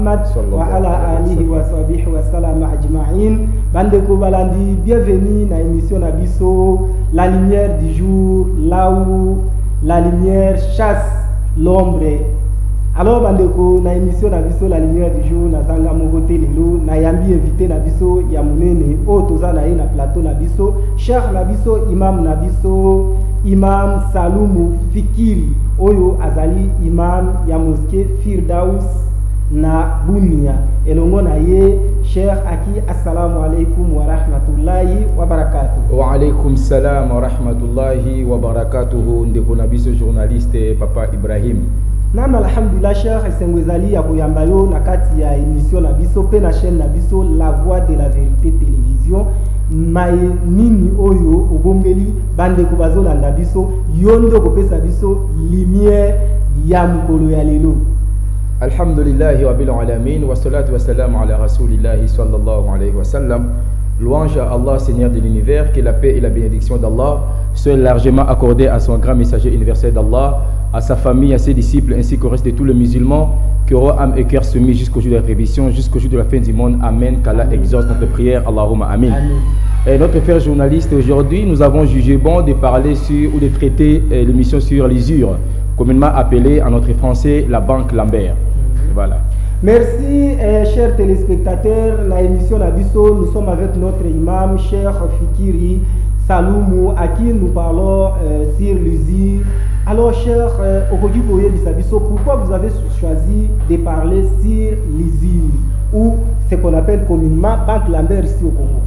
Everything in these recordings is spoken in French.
Muhammad wa ala alihi wa sahbihi wa salam ajma'in. Bandeko balandi, bienvenue dans l'émission Nabiso, la lumière du jour, là où la lumière chasse l'ombre. Alors bandeko na émission Nabiso, la lumière du jour, na zanga mogote lelo, na yambi invité Nabiso ya munene o toza na na plateau Nabiso, Cheikh Nabiso, Imam Nabiso, Imam Salumu Fikiri, oyo azali imam ya mosquée Firdaus na Bunia. Elongo na ye Cheikh Aki, assalamu alaikum wa rahmatullahi wa barakatuh. Wa alaikum salam wa rahmatullahi wa barakatuh. Ndeko Nabiso journaliste Papa Ibrahim. Nam alhamdulillah Cheikh Esengwezali ya koyamba yo na kati ya émission Nabiso pe na chaîne Nabiso La Voix de la Vérité télévision. Mai nini oyo obombeli bande ko bazolanda biso yondo ko pesa biso lumière ya mukolo ya lelo. Alhamdulillahi rabbil alamin wa salatu wa salam ala rasulillahi sallallahu alayhi wa sallam. Louange à Allah, Seigneur de l'univers, que la paix et la bénédiction d'Allah soient largement accordées à son grand messager universel d'Allah, à sa famille, à ses disciples, ainsi qu'au reste de tous les musulmans, qui auront âme et cœur soumis jusqu'au jour de la révision, jusqu'au jour de la fin du monde. Amen. Qu'Allah exauce notre prière. Allahumma amin. Et notre frère journaliste, aujourd'hui, nous avons jugé bon de parler sur ou de traiter l'émission sur l'usure, communément appelée en notre français la banque Lambert. Voilà. Merci, chers téléspectateurs. La émission Nabiso, nous sommes avec notre imam, Cheikh Fikiri Salumu, à qui nous parlons sur l'usure. Alors, cher Okogi Boye Bisabiso, pourquoi vous avez choisi de parler sur l'usure, ou ce qu'on appelle communément banque Lambert ici au Congo?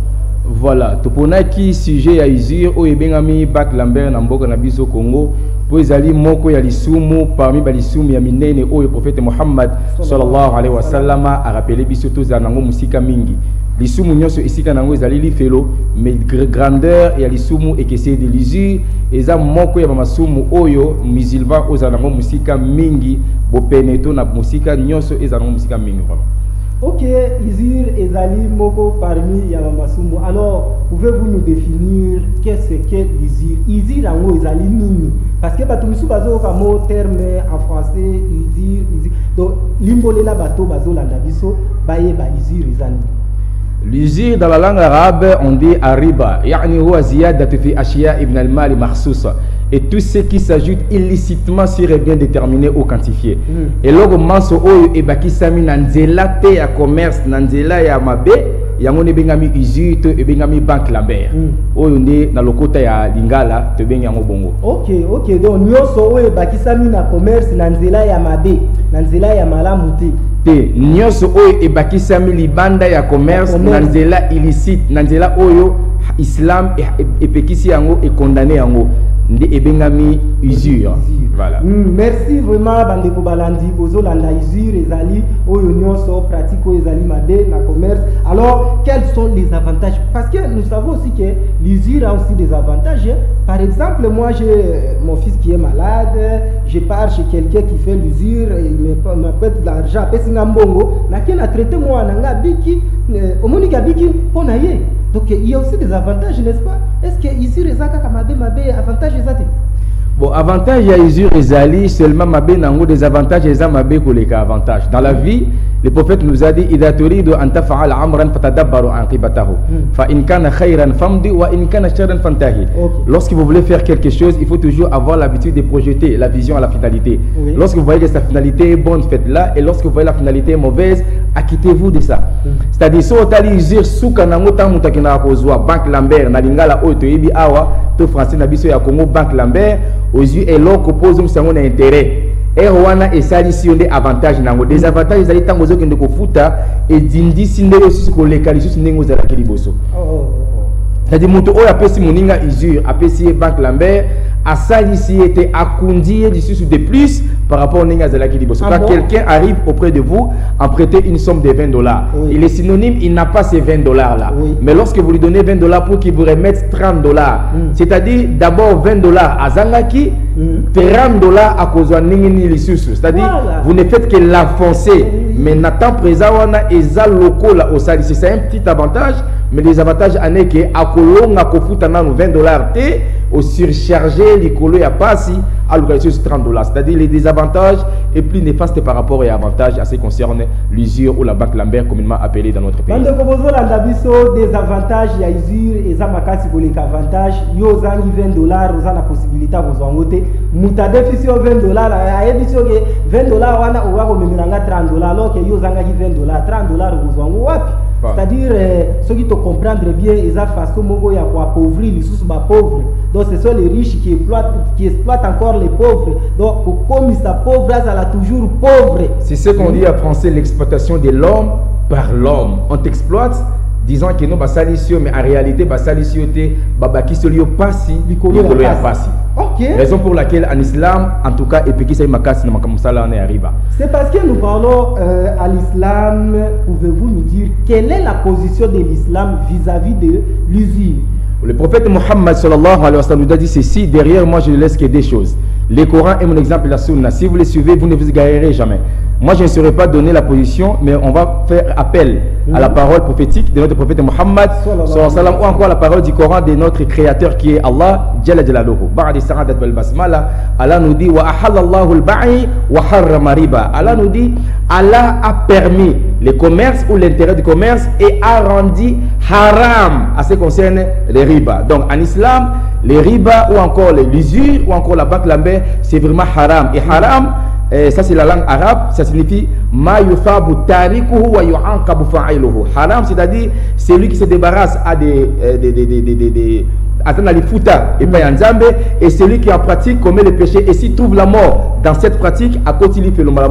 Voilà, toponaki sujet ya usure o ebengami banque Lambert na mboka na biso Congo. Po ezali moko ya lisumu parmi balisumu ya minene oyo prophète Muhammad sallallahu alayhi wa sallam a rappelé biso toza nango musika mingi. Lisumu nyonso esika nango ezali lifelo, mais grandeur ya lisumu ekese de l'usure eza moko ya masumu oyo musulman oza nango musika mingi bopeneto na musika nyonso eza nango musika mingi vraiment. Ok, usure ezali moko parmi ya masumu. Alors, pouvez-vous nous définir qu'est-ce que l'usure? Usure yango ezali nini? Parce que batumisu bazo kamo terme en français usure. Donc limbolela bato bazo landa biso baye ba usure ezali. L'usure dans la langue arabe on dit ariba, yani huwa ziyadatu fi ashiya ibn al-mal mahsusa, et tout ce qui s'ajoute illicitement sur un bien déterminé ou quantifié. Et logo manso oyo ebaki sami na nzela te ya commerce na nzela ya mabe yango ne bengami usure to ebengami banque Lambert. Oyo nde na lokota ya lingala to bengi yango bongo. Ok, donc nyonso oyo ebaki sami na commerce na nzela ya mabe na nzela ya malamu te. Nyonso oyo ebaki sami libanda ya commerce na nzela illicite na nzela oyo Islam epekisi yango et condamné yango nde ebengami usure. Voilà. Merci vraiment bandeko balandi bozo landa usure ezali oyo nyonso pratique oyo ezali mabe na commerce. Alors quels sont les avantages? Parce que nous savons aussi que l'usure a aussi des avantages. Par exemple, moi j'ai mon fils qui est malade, je pars chez quelqu'un qui fait l'usure, il me prête de l'argent, pesi ngambongo, na kena traité moi nanga biki omonika biki pona ye. Donc il y a aussi des avantages, n'est-ce pas? Est-ce que usure ezaka kamabe avantage ezate? Bon, avantage ya usure ezali seulement mabe nango, des avantages eza mabe koleka avantage. Dans la vie, le prophète nous a dit idha turidu an taf'ala amran fatadabbaru aqibatahu fa in kana khayran famdi wa in kana sharran fantahi. Lorsque vous voulez faire quelque chose, il faut toujours avoir l'habitude de projeter la vision à la finalité. Lorsque vous voyez que sa finalité est bonne, faites-la, et lorsque vous voyez la finalité est mauvaise, acquittez-vous de ça. C'est-à-dire so tali usure suka nango tamu takina kozwa banque Lambert na lingala oyo to yebi awa to français na biso ya Congo banque Lambert aux yeux et l'on propose un intérêt. Et wana esali si on des avantages nango, des avantages ezali tango zo kende ko futa et dindi sinde aussi ko lekali so sinde ngo zala kiliboso. C'est-à-dire moto oyo apesi moninga usure apesi banque Lambert asali si était akundi de plus par rapport au ninga zala kiliboso. Quand quelqu'un arrive auprès de vous en prêter une somme de $20, il est synonyme, il n'a pas ces $20 là. Mais lorsque vous lui donnez $20 pour qu'il vous remette $30, c'est-à-dire d'abord $20 à Zangaki, $30 à cause de c'est-à-dire vous ne faites que l'enfoncer. Mais Nathan présent et locaux là au sali, c'est un petit avantage, mais les avantages années que à Colonga Kofuta $20 au surchargé les colo ya passi à localiser sur 30 $. C'est-à-dire les désavantages et plus néfastes par rapport aux avantages à ce qui concerne l'usure ou la banque Lambert communément appelée dans notre pays. Bande kobozo la ndabiso des avantages ya usure et za makasi boleka avantage yo zangi $20 oza na possibilité kozwa ngote muta déficit $20 a ebiso ke $20 wana owa ko memelanga $30 alors que yo zanga $20 $30 kozwa ngo wapi. C'est-à-dire ceux qui te comprendre bien ils a façon moko ya ko appauvrir les sous ba pauvres. Donc ce sont les riches qui exploitent encore les pauvres. Donc comme ils sont pauvres, ça la toujours pauvre. C'est ce qu'on dit en français, l'exploitation de l'homme par l'homme. On t'exploite disant que non, salisio, mais en réalité, salisio te babaki solio passi, likolo ya passi. Ok. Raison pour laquelle en islam, en tout cas, epeki sa makasi na makamsala on arrive. C'est parce que nous parlons à l'islam. Pouvez-vous nous dire quelle est la position de l'islam vis-à-vis de l'usure? Le prophète Mohammed sallallahu alayhi wa sallam nous a dit ceci: derrière moi je ne laisse que des choses. Le Coran est mon exemple, la Sunna. Si vous les suivez, vous ne vous égarerez jamais. Moi, je ne saurais pas donner la position, mais on va faire appel à la parole prophétique de notre prophète Mohammed sallallahu alayhi wa sallam, ou encore la parole du Coran de notre créateur qui est Allah Jalla Jalaluhu. Ba'di sa'adat wal basmala, Allah nous dit wa ahallallahu al-ba'i wa harrama riba. Allah nous dit Allah a permis le commerce ou l'intérêt du commerce et a rendu haram à ce qui concerne les riba. Donc en islam, les riba ou encore les l'usure ou encore la banque Lambert, c'est vraiment haram. Et haram, ça c'est la langue arabe, ça signifie ma yufabu tarikuhu wa yu'anqabu fa'iluhu. Haram, c'est-à-dire celui qui se débarrasse à et celui qui en pratique commet le péché et s'il trouve la mort dans cette pratique à côté il fait le mal.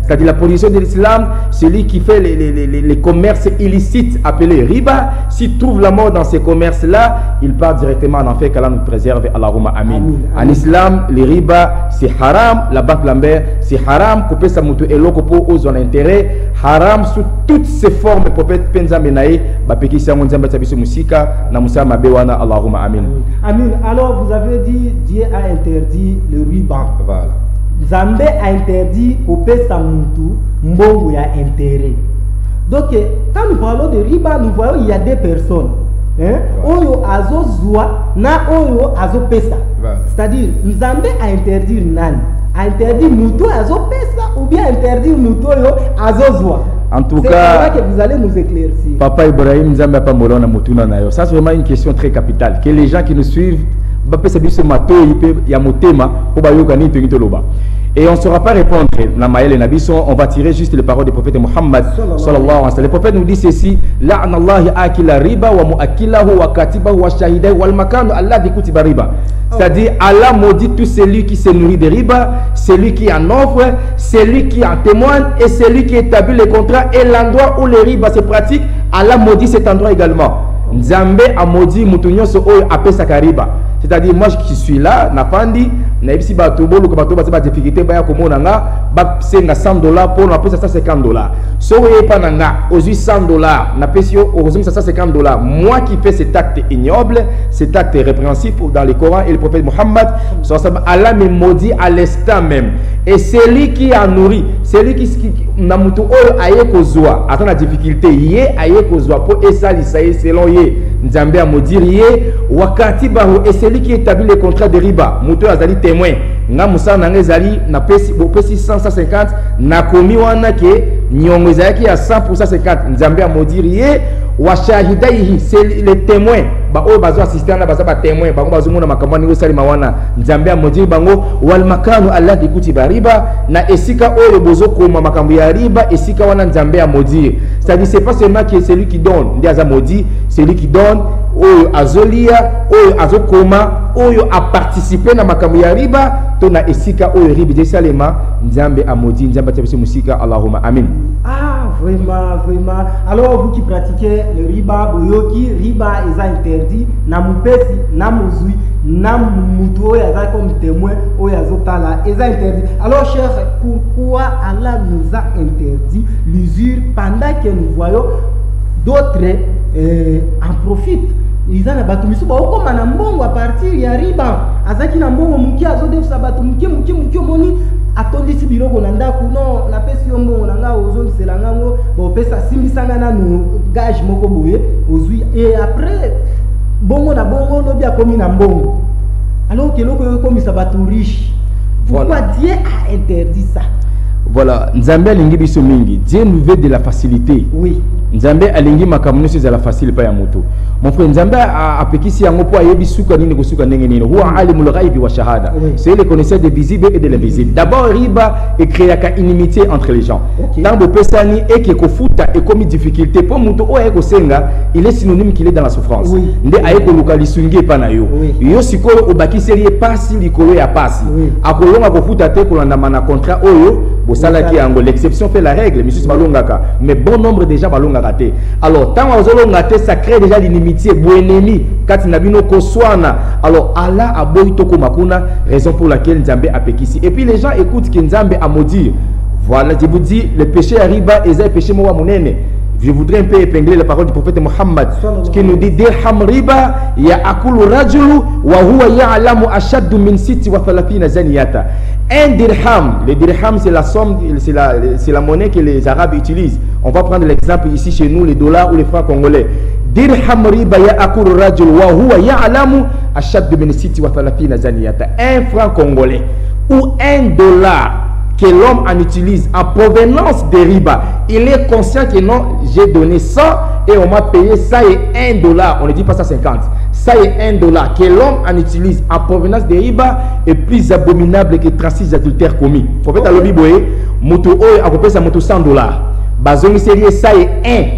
C'est-à-dire la position de l'islam, celui qui fait les commerces illicites appelés riba, s'il trouve la mort dans ces commerces là, il part directement en enfer, qu'Allah nous préserve. Allahumma amin. En islam, les riba c'est haram, la banque Lambert c'est haram, couper sa moto et l'eau aux zones intérêt, haram sous toutes ses formes. Prophète Penza Menae, Bapeki Sangonzamba Tabiso Musika. Allahumma amin. Amin. Alors vous avez dit Dieu a interdit le riba. Voilà. Zambé a interdit au pesa muntu mbongo ya intérêt. Donc quand nous parlons de riba, nous voyons il y a des personnes. Oyo azo zwa na oyo azo pesa. C'est-à-dire Zambé a interdit nani? A interdit muto azo pesa ou bien interdit muto yo azo zwa? En tout cas, que vous allez nous éclaircir. Papa Ibrahim Zamba pa molona mutuna nayo. Ça c'est vraiment une question très capitale que les gens qui nous suivent ba pesa biso mato ya motema po ba yoka ni tengito loba. Et on ne saura pas répondre. On va tirer juste les paroles du prophète Mohammed sallallahu alayhi wa sallam. Le prophète nous dit ceci: la'anallahi akila riba wa mu'akilahu wa katibahu wa shahidahu wal makanu alladhi kutiba riba. C'est-à-dire Allah maudit tout celui qui se nourrit de riba, celui qui en offre, celui qui en témoigne et celui qui établit les contrats et l'endroit où les riba se pratiquent. Allah maudit cet endroit également. Nzambe a maudit mutunyo so oyo apesa kariba. C'est-à-dire moi qui suis là, napandi, na ibisi ba tobolo ko ba toba se ba difficulté ba ya komona nga, ba senga $100 pour na pesa $150. So we pa nanga, ozu $100, na pesio ozu $150. Moi qui fais cet acte ignoble, cet acte répréhensible dans le Coran et le prophète Mohammed, Allah me maudit à l'instant même. Et celui qui a nourri, celui qui na mutu oyo aye kozwa, attend la difficulté, yé aye kozwa pour esali saye selon yé, Nzambe a maudire yé, wakati bahu et celui qui établit les contrats de riba, mutu azali témoin, nga musa na ngezali na pesi 150 na komi wana ke nyongo ezaki ya 100% Nzambe a maudire yé, wa shahidaihi c'est les témoins ba o bazo assister na baza ba témoin ba bazo mona makamani o sali mawana Nzambe a maudire bango wal makanu alladhi kutiba riba na esika oyo bozo koma makambo ya riba esika wana Nzambe a maudire. C'est-à-dire c'est pas seulement que celui qui donne ndi aza maudit, celui qui donne oyo azolia oyo azokoma oyo a participer na makambo ya riba to na esika oyo riba de salema Nzambe a maudit. Nzambe tabise musika. Allahumma amin. Ah vraiment vraiment. Alors vous qui pratiquez le riba, boyoki riba est interdit na mupesi na muzui na mutu oyo aza comme témoin oyo azotala est interdit. Alors cher, pourquoi Allah nous a interdit l'usure pendant que nous voyons d'autres en profitent? Ils ont battu miso ba okoma na mbongo à partir ya riba azaki na mbongo muki azodefisa batu muki moni atondi si biloko na ndako non na pesi yo mbongo na nga ozongisela ngango ba opesa simbisanga na no gage moko boye ozui et après bongo na bongo lobi akomi na mbongo Alors que l'autre comme ça va tout riche. Pourquoi Dieu a interdit ça? Voilà, Nzambe alingi biso mingi. Dieu nous veut de la facilité. Oui. Nzambe alingi makamuni c'est la facile pas ya moto. Mon frère Nzambe a pekisi yango po ayebi suka nini ko suka ndenge nini. Huwa alimul ghaibi wa shahada. C'est le connaisseur des visibles et de l'invisible. D'abord riba et créer ka inimitié entre les gens. Dans bo pesani et que ko futa et comme difficulté pour moto o eko senga, il est synonyme qu'il est dans la souffrance. Nde ayeko lokali sungi pa na yo. Yo sikolo obaki serie pasi likolo ya pasi. Akolonga ko futa te ko landa mana contrat oyo bosala ki yango l'exception fait la règle monsieur balongaka mais bon nombre déjà balongaka te. Alors tant ozolonga te ça crée déjà l'inimitié boenemi kati na bino ko swana. Alors Allah a boy toko makuna raison pour laquelle Nzambe a pekisi. Et puis les gens écoutent que Nzambe a maudit. Voilà, je vous dis le péché arriba et ça péché mowa monene. Je voudrais un peu épingler la parole du prophète Mohammed qui nous dit dirham riba ya akulu rajulu wa huwa ya'lamu ashaddu min sitti wa thalathina zaniyata. Un dirham, le dirham c'est la somme, c'est la monnaie que les Arabes utilisent. On va prendre l'exemple ici chez nous, les dollars ou les francs congolais. Dirham riba ya akulu rajulu wa huwa ya'lamu ashaddu min sitti wa thalathina zaniyata. Un franc congolais ou un dollar que l'homme en utilise en provenance des riba, il est conscient que non, j'ai donné 100 et on m'a payé ça et $1. On ne dit pas ça 50. Ça et $1 que l'homme en utilise en provenance des riba est plus abominable que 36 adultères commis. Faut faire le biboé, moto oyo a ça moto $100. Bazongi série ça et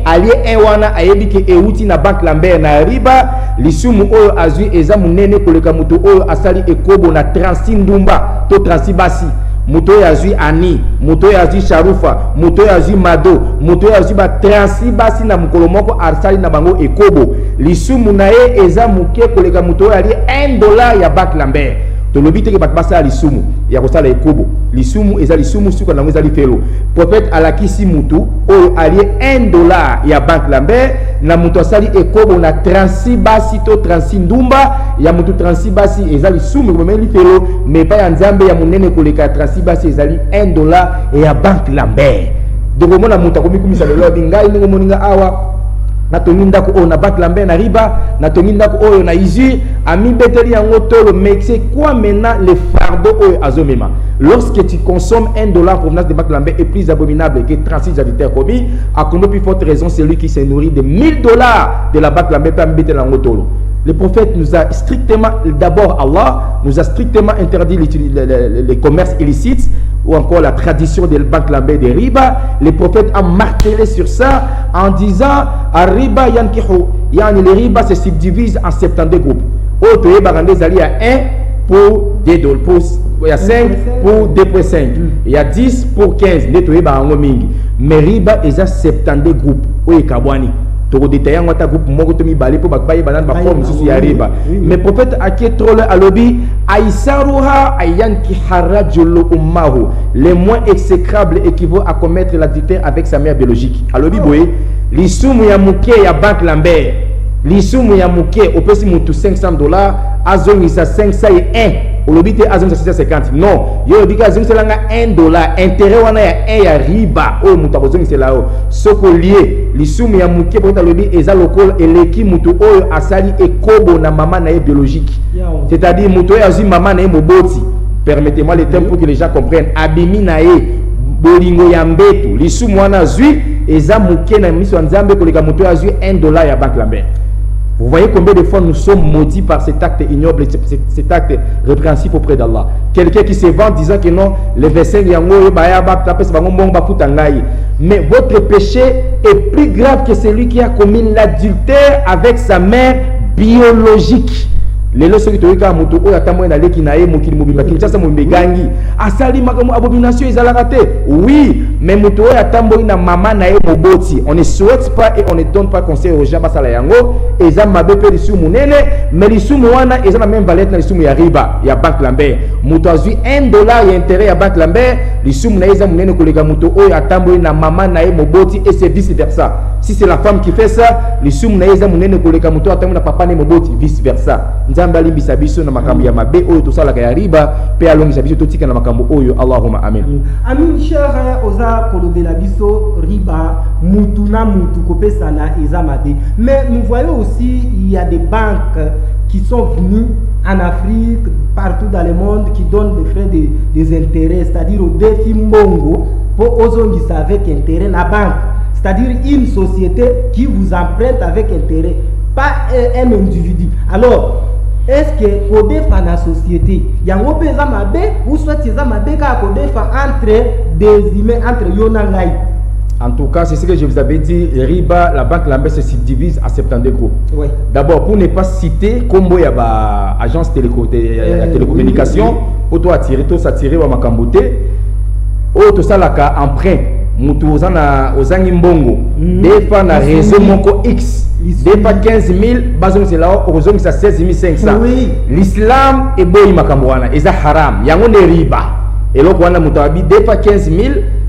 1 allié 1 wana ayebi ke euti na banque Lambert na riba lisumu oyo azui eza munene koleka moto oyo asali ekobo na 36 ndumba to 36 basi. Moto yazui Ani, moto yazui Sharufa, moto yazui Mado, moto yazui ba 36 basi na mukolo moko arsali na bango ekobo. Lisumu na ye eza muke koleka moto ali $1 ya banque Lambert. To lobite ke bakbasa lisumu ya kosala ekobo. Lisumu eza lisumu suka na ngeza felo. Prophète alakisi mutu oyo ali $1 ya banque Lambert na mutu asali ekobo na 36 basi to 36 ndumba ya mutu 36 basi eza lisumu ko meli felo mais pas ya Nzambe ya munene koleka 36 basi ezali $1 ya banque Lambert. Donc mona mutu akomikumisa lelo bingai ningo moninga awa na toninda ko on a banque Lambert na riba na toninda ko oyo na izu ami beteli yango tolo mais c'est quoi maintenant le fardeau oyo azomema lorsque tu consommes $1 provenance de banque Lambert est plus abominable que 36 adultères commis à combien plus forte raison celui qui se nourrit de $1000 de la banque Lambert peut ami beteli yango tolo. Le prophète nous a strictement, d'abord Allah nous a strictement interdit les commerces illicites ou encore la tradition des banques Lambert des riba. Le prophète a martelé sur ça en disant riba yankihu, yani les riba se subdivisent en 72 groupes. Autre barandé zali à 1 pour 2 $, il y a 5 pour 2,5, il y a 10 pour 15, nettoyé barango mingi. Mais riba est à 72 groupes. Oye kabwani. Mais prophète Aketrole alobi Aïsaruha Ayanki Harajulu Ummahu, le moins exécrable équivaut à commettre l'adultère avec sa mère biologique. Alobi boye l'isumu ya muke ya banque Lambert, l'isumu ya muke au pesi mutu $500 azongisa 501 olobi te azongisa 650. Non, yo lobi ka azongisa langa $1 intérêt wana ya 1 ya riba o mutu azongisa lao soko lié l'isumu ya muke pour alobi eza lokol eleki mutu oyo asali ekobo na mama na ye biologique, c'est-à-dire mutu oyo azui mama na ye moboti. Permettez-moi les termes pour que les gens comprennent. Abimi na ye bolingo ya mbetu lisumu wana zui eza muke na miso Nzambe koleka mutu azui $1 ya banque Lambert. Vous voyez combien de fois nous sommes maudits par cet acte ignoble, cet acte répréhensible auprès d'Allah. Quelqu'un qui se vend disant que non, les versets mais votre péché est plus grave que celui qui a commis l'adultère avec sa mère biologique. Les leçons qui te regardent, moto oya tamoy na leki na ye mokili mobimba kinchasa mombegangi asali makambo abomination ezalakate. Oui, mais moto oya tamboyi na mama na ye moboti. On ne souhaite pas et on ne donne pas conseil aux gens basala yango eza mabe pe lisu munene mais lisu wana eza na même valeur na lisu ya riba ya banque Lambert. Moto azui $1 ya intérêt ya banque Lambert lisu na eza munene koleka moto oya tamboyi na mama na ye moboti et c'est vice versa. Si c'est la femme qui fait ça, les soum na eza munene koleka muto atamu na papa ne moboti, vice versa. Nzambe alimbisa biso na makambo ya mabe oyo tosala ka riba pe alongisa biso totika na makambo oyo. Allahumma amin. Amin cher oza kolobela biso riba mutu na mutu kopesa na eza mabe. Mais nous voyons aussi il y a des banques qui sont venues en Afrique, partout dans le monde, qui donnent des frais des intérêts, c'est-à-dire au défi mbongo pour ozongisa avec intérêt la banque. C'est-à-dire une société qui vous emprunte avec intérêt, pas un individu. Alors, est-ce que Kodefa la société, il y a un peu de ou soit il y a un Kodefa entre des humains, entre Yonangai? En tout cas, c'est ce que je vous avais dit. Riba, la banque Lambert se subdivise à 72 groupes. Oui. D'abord, pour ne pas citer, comme il y a agence télécommunication, pour toi attirer, tout s'attirer à Makambote, tout ça là emprunt. Mutu ozangi mbongo des fois na réseau moko X des fois 15 000 bazong c'est là ozongi sa 16 500. L'islam est boy makambo wana eza haram yango ne riba eloko wana mutu abi des fois 15 000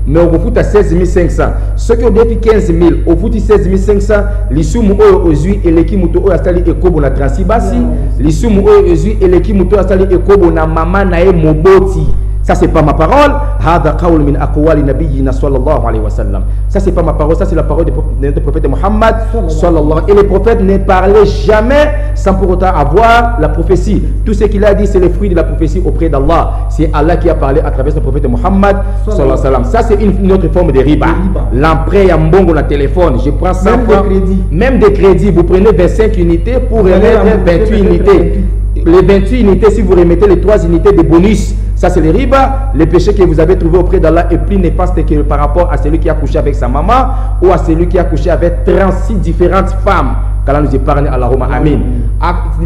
mais on fout à 16 500. Ce qui ont défi 15 000 au fout 16 500 lisumu oyo ozui eleki mutu oyo asali ekobo na transibasi lisumu oyo ozui eleki mutu asali ekobo na mama na e moboti. Ça c'est pas ma parole. Hada qawl min aqwali nabiyina sallallahu alayhi wa sallam. Ça c'est pas ma parole, ça c'est la parole du prophète Mohammed sallallahu. Et le prophète ne parlait jamais sans pour autant avoir la prophétie. Tout ce qu'il a dit c'est le fruit de la prophétie auprès d'Allah. C'est Allah qui a parlé à travers le prophète Mohammed sallallahu alayhi wa sallam. Ça c'est une autre forme de riba. L'emprunt à mbongo na téléphone, je prends 100 francs, même des crédits, vous prenez 25 unités pour remettre 28 unités. Les 28 unités, si vous remettez les 3 unités de bonus, ça c'est le riba. Le péché que vous avez trouvé auprès d'Allah est plus néfaste que par rapport à celui qui a couché avec sa maman ou à celui qui a couché avec 36 différentes femmes. Qu'Allah nous épargne, Allahumma amin.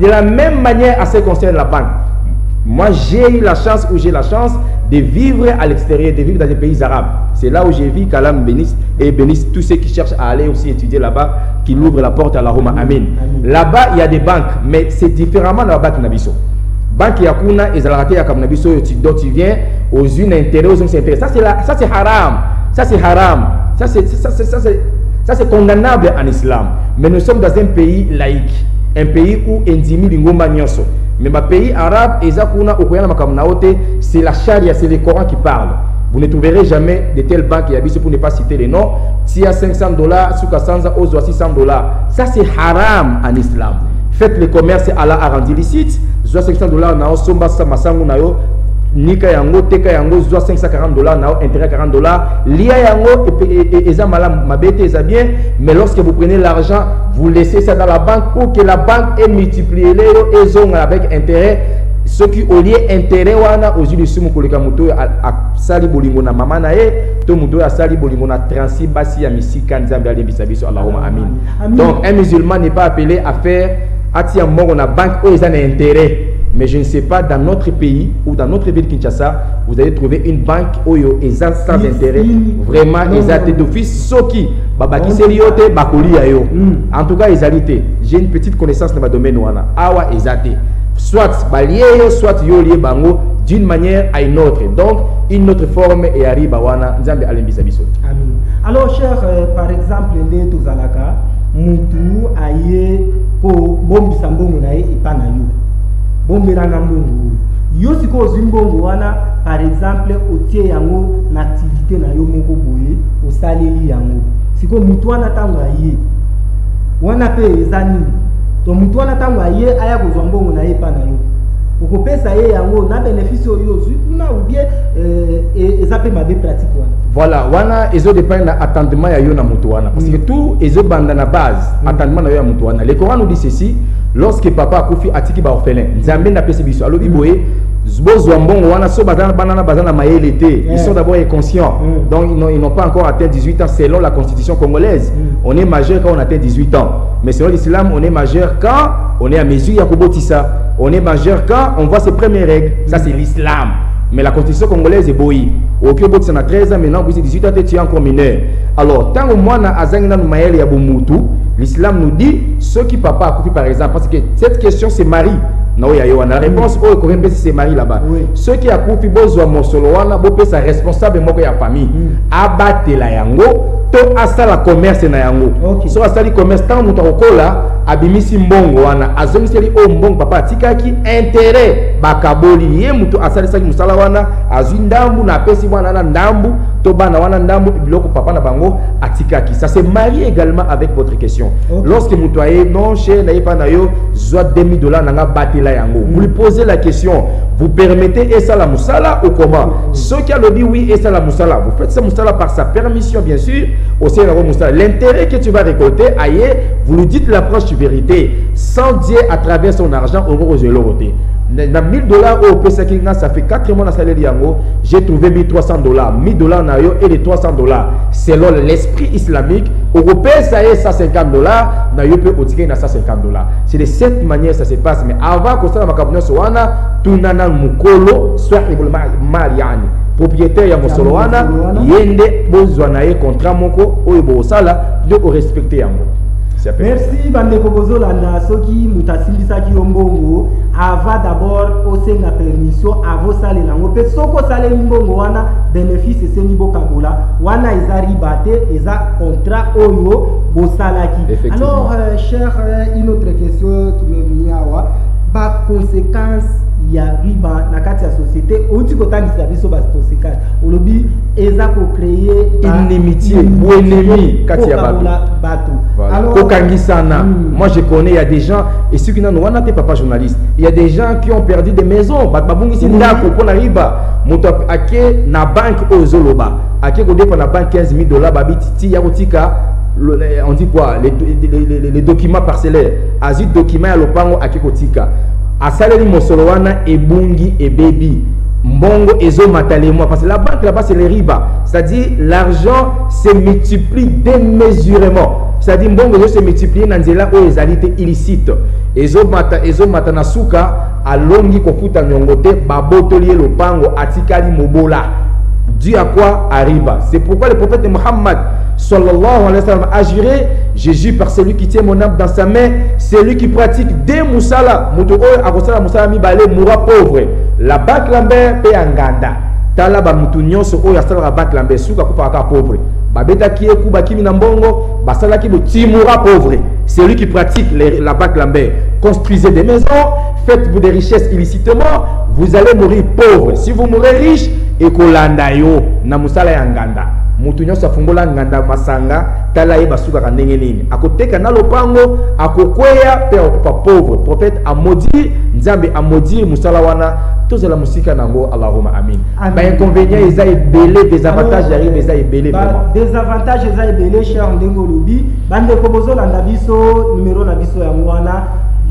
De la même manière, à ce qui concerne la banque, moi j'ai eu la chance ou j'ai la chance de vivre à l'extérieur, de vivre dans des pays arabes. C'est là où j'ai vu qu'Allah me bénisse et bénisse tous ceux qui cherchent à aller aussi étudier là-bas, qui l'ouvrent la porte à Allahumma amin. Là-bas, il y a des banques, mais c'est différemment de la banque Nabiso. Banque Yakuna et Zalakate Yakam Nabiso, dont tu viens aux unes intérêts, aux unes intérêts. Ça c'est haram. Ça c'est haram. Ça c'est condamnable en islam. Mais nous sommes dans un pays laïque, un pays où Ndimi Lingomba Nyonso. Mais ma pays arabe, c'est la charia, c'est le Coran qui parle. Vous ne trouverez jamais de telles banques pour ne pas citer les noms. Si à $500, Souka Sanza, Ozo $600. Ça c'est haram en islam. Faites le commerce, Allah a rendu licite. $500, Nao Somba Samasangu Nayo, Nika Yango, Teka Yango, $540, Nao, intérêt $40. Lia Yango, et Zamala Mabete, et bien. Mais lorsque vous prenez l'argent, vous laissez ça dans la banque pour que la banque ait multiplié les zones avec intérêt. Ce qui au lieu intérêt wana aux yeux de sumu koleka muto a sali bolingo na mama na e to muto a sali bolingo na 36 basi ya misika nzambe ali bisabiso Allahumma amin. Donc un musulman n'est pas appelé à faire atia mongo na banque ou ils ont intérêt. Mais je ne sais pas, dans notre pays ou dans notre ville Kinshasa, vous allez trouver une banque où ils ont sans intérêt. Vraiment, ils ont d'office. Soki, babaki seriote, bakoli ayo. En tout cas, ils ont. J'ai une petite connaissance dans ma domaine wana. Awa ils ont. Soit balié, soit yolié bango, d'une manière à une autre. Donc, une autre forme et arrive à wana. Nzambe alimbisa biso. Amin. Alors, cher, par exemple, les Tozalaka, Moutou, Aye, Ko, Bombi Sambongo Nae, Ipanayo. Bomberanga mbongo yo siko zimbongo wana par exemple otie yango na activité na yo moko boye osaleli yango siko mutu wana tango aye wana pe ezani to mutu wana tango aye aya kozwa mbongo na ye pa na yo okopesa ye yango na bénéfice yo zui na ou bien ezape mabe pratique wana. Voilà, wana ezo dépend na attendement ya yo na mutu wana parce que tout ezo banda na base attendement na yo ya mutu wana. Le Coran nous dit ceci: lorsque papa akufi atiki ba orphelin nzambe na pese biso alobi boye zbozwa mbongo wana so badana banana bazana mayele te. Ils sont d'abord inconscients. Donc ils n'ont pas encore atteint 18 ans selon la constitution congolaise. On est majeur quand on atteint 18 ans. Mais selon l'islam, on est majeur quand on est à mesure ya kobotisa. On est majeur quand on voit ses premières règles. Ça c'est l'islam. Mais la constitution congolaise est boyi. Au Kyoto, c'est à 13 ans, maintenant, vous êtes 18 ans, tu es encore mineur. Alors, tant que moi, l'islam nous dit, ceux qui papa a couché par exemple, parce que cette question c'est Marie. Non, il y a la réponse, oh, quand c'est mari là-bas. Ceux qui a coupé besoin mon solo wana, bopé sa responsable moi ya famille. Abattre la yango, to asala commerce na yango. So asali commerce tant muta okola, abimisi mbongo wana, azomiseli o mbongo papa tikaki intérêt bakaboli ye mutu asali saki musala wana, azwi ndambu na pesi wana na ndambu, to bana wana ndambu biloko papa na bango atikaki. Ça se marie également avec votre question. Lorsque mutu aye non chez na yepa na yo, soit $2000 nanga batela yango. Vous lui posez la question, vous permettez et ça la musala ou comment? Ceux qui ont dit oui et ça la musala, vous faites ça musala par sa permission bien sûr. Aussi l'intérêt que tu vas récolter, aïe, vous lui dites l'approche de vérité, sans dire à travers son argent au gros de l'euro. Dans $1000 au PSA, ça fait 4 mois dans salaire yango, j'ai trouvé $1300, $1000 nayo et les $300. Selon l'esprit islamique, au européen ça est $150, nayo peut otike na $150. C'est de cette manière ça se passe. Mais avant que ça, ma soana, tunana mukolo, soit mariani. Propriétaire ya mosolo wana yende bozwana ye contrat moko oyo bosala de respecter yango. Merci bandeko bozolanda soki mutasimbisa ki yombongo avant d'abord osenga permission avant sale lango pe soko sale mbongo wana bénéfice esengi bokabola wana eza ribate eza contrat oyo bosalaki. Alors cher, une autre question qui m'est venue awa ba conséquence ya riba na kati ya société outi kotangisa biso ba conséquence olobi eza ko créer inimitié ou ennemi kati ya bato. Alors kokangisana, moi je connais, il y a des gens et ceux qui n'ont pas été papa journaliste, il y a des gens qui ont perdu des maisons babungisi ndako pour la riba moto ake na banque ozoloba ake ko defa na banque $15,000 babiti ya kotika on dit quoi, les documents parcellaires azi document ya lopango ake kotika asaleli mosolo wana ebungi e baby mbongo ezo matale moi parce que la banque là-bas c'est les riba, c'est-à-dire l'argent se multiplie démesurément, c'est-à-dire mbongo se multiplie na nzela o ezalité illicite ezo mata na suka alongi kofuta nyongote babotoli lopango atikali mobola dû à quoi arriba. C'est pourquoi le prophète Mohammed sallallahu alayhi wa sallam a juré, je jure par celui qui tient mon âme dans sa main, celui qui pratique des moussala, mourra pauvre. La banque lambert paye anganda. Tala ba mutu nyonso oyo asala banque lambert suka kupa ka pauvre. Babeta ki ekuba kimi na mbongo, basala ki bo timura pauvre. Celui qui pratique la banque lambert. Construisez des maisons, faites-vous des richesses illicitement, vous allez mourir pauvre. Si vous mourrez riche, ekolanda yo na musala ya nganda. Mutu nyonso afungola nganda masanga tala ye basuka ka ndenge nini akoteka na lopango akokweya pe akupa pauvre. Prophète a maudit, nzambe a maudit musala wana tozela musika nango. Allahumma amin. Ba inconvénients eza ebele, des avantages arrive eza ebele vraiment. Des avantages eza ebele cher ndengo lobi bande ko bozolanda biso numéro na biso ya mwana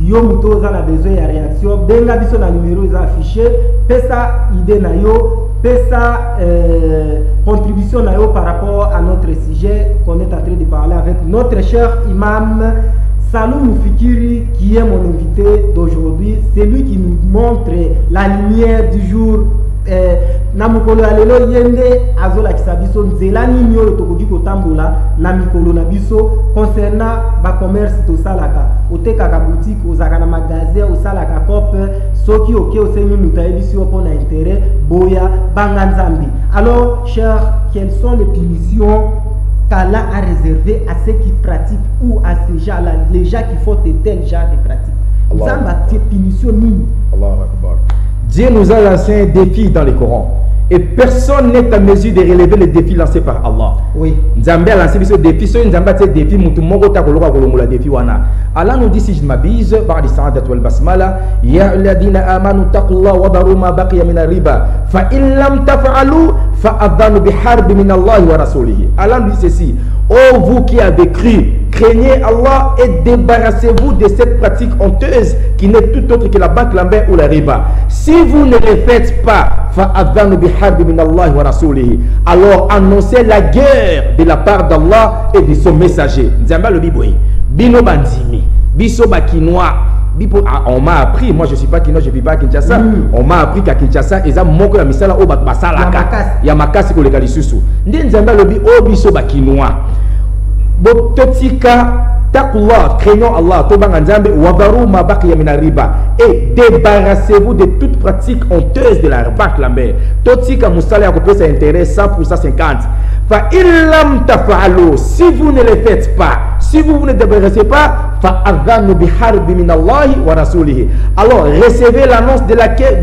yo muto za na besoin ya réaction benga biso na numéro eza affiché pesa idée na yo pesa contribution na yo par rapport à notre sujet qu'on est en train de parler avec notre cher imam Salou Moufikiri qui est mon invité d'aujourd'hui. C'est lui qui nous montre la lumière du jour. Namukolo alelo yende azola kisabiso nzela nini yo tokoki kotambola na mikolo na biso concernant ba commerce to salaka oteka ka boutique ozaka na magasin osalaka cop soki oké osengi mutayebi pour na intérêt boya banganzambi. Alors cher, quelles sont les punitions qu'Allah a réservées à ceux qui pratiquent ou à ces gens-là, les gens qui font de tels genres de pratiques? Zamba tes punitions nini? Allahu Akbar. Dieu nous a lancé un défi dans le Coran. Et personne n'est à mesure de relever le défi lancé par Allah. Oui. Nzambe a lancé ce défi. Si Nzambe a lancé ce défi, Allah nous dit, si je m'abuse, par les sa'adat wal basmala, ya alladhina amanu taqullah wa daru ma baqiya min riba, fa in lam taf'alu, fa adhanu biharbi min Allah wa rasulihi. Allah nous dit ceci, ô vous qui avez cru, craignez Allah et débarrassez-vous de cette pratique honteuse qui n'est tout autre que la banque lambert ou la riba. Si vous ne le faites pas, alors annoncez la guerre de la part d'Allah et de son messager. Bino bandimi, biso bakinois. On m'a appris, moi je ne suis pas Kinois, je ne vis pas à Kinshasa. On m'a appris qu'à Kinshasa, ils ont moko la misala o basalaka. Yamakasi ko le kalisusu. Ndi nzamba lobi o biso bakinois. Bototika taqullah, craignons Allah, tobanga nzambe, wadaru ma baqiya min riba, et débarrassez-vous de toute pratique honteuse de la banque lambe. Totika musala ya kopesa intérêt 100% 50. Fa illam taf'alu, si vous ne le faites pas, si vous ne débarrassez pas, fa adhanu bi harbi min Allah wa rasulihi. Alors recevez l'annonce de la guerre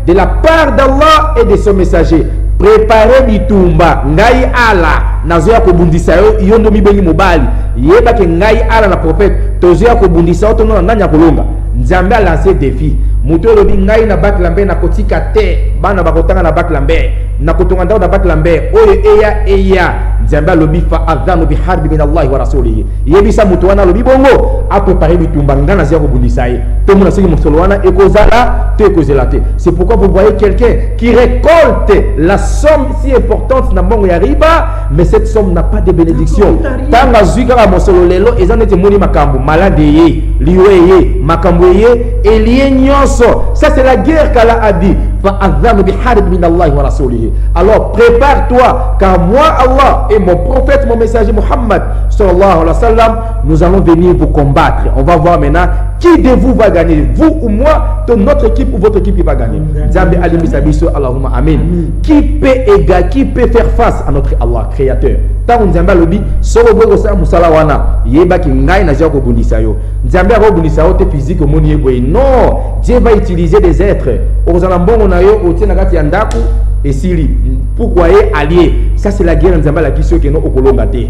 de la part d'Allah et de son messager. Préparez bitumba ngai ala nazoya kobundisa yo yondo mibengi mobali yeba ke ngai ala na prophète tozoya kobundisa to na nanya kolonga nzambe a lancé défi muto lobi ngai na bak lambe na kotika te bana bakotanga na bak lambe na kotonga ndaw na bak lambe oyo eya nzambe lobi fa adhanu bi harbi min Allah wa rasulihi yebisa muto wana lobi bongo a préparer bitumba ngana zoya kobundisa ye to mona siki musolo wana ekozala te ekozela te. C'est pourquoi vous voyez quelqu'un qui récolte la somme si importante na mbongo ya riba, mais cette somme n'a pas de bénédiction. Tanga zuika ka mosolo lelo ezanete moni makambo malade ye liwe ye makambo ye elie nyonso. Ça c'est la guerre qu'Allah a dit. Fa adhanu bi harb min Allah wa rasulihi. Alors prépare-toi car moi Allah et mon prophète, mon messager Muhammad sallallahu alayhi wa sallam, nous allons venir vous combattre. On va voir maintenant qui de vous va gagner, vous ou moi, de notre équipe ou votre équipe qui va gagner. Nzambe alimi sabiso Allahumma amin. Qui peut faire face à notre Allah créateur? Tant Nzambe lobi solo bogo sa musala wana yeba ki ngai na zako bundisa yo. Nzambe a bundisa yo te physique moni yeboy. Non, Dieu va utiliser des êtres. Ozala mbongo na yo otie na kati ya ndaku et Syrie. Pourquoi est allié? Ça c'est la guerre Nzamba la question que nous au Kolongate.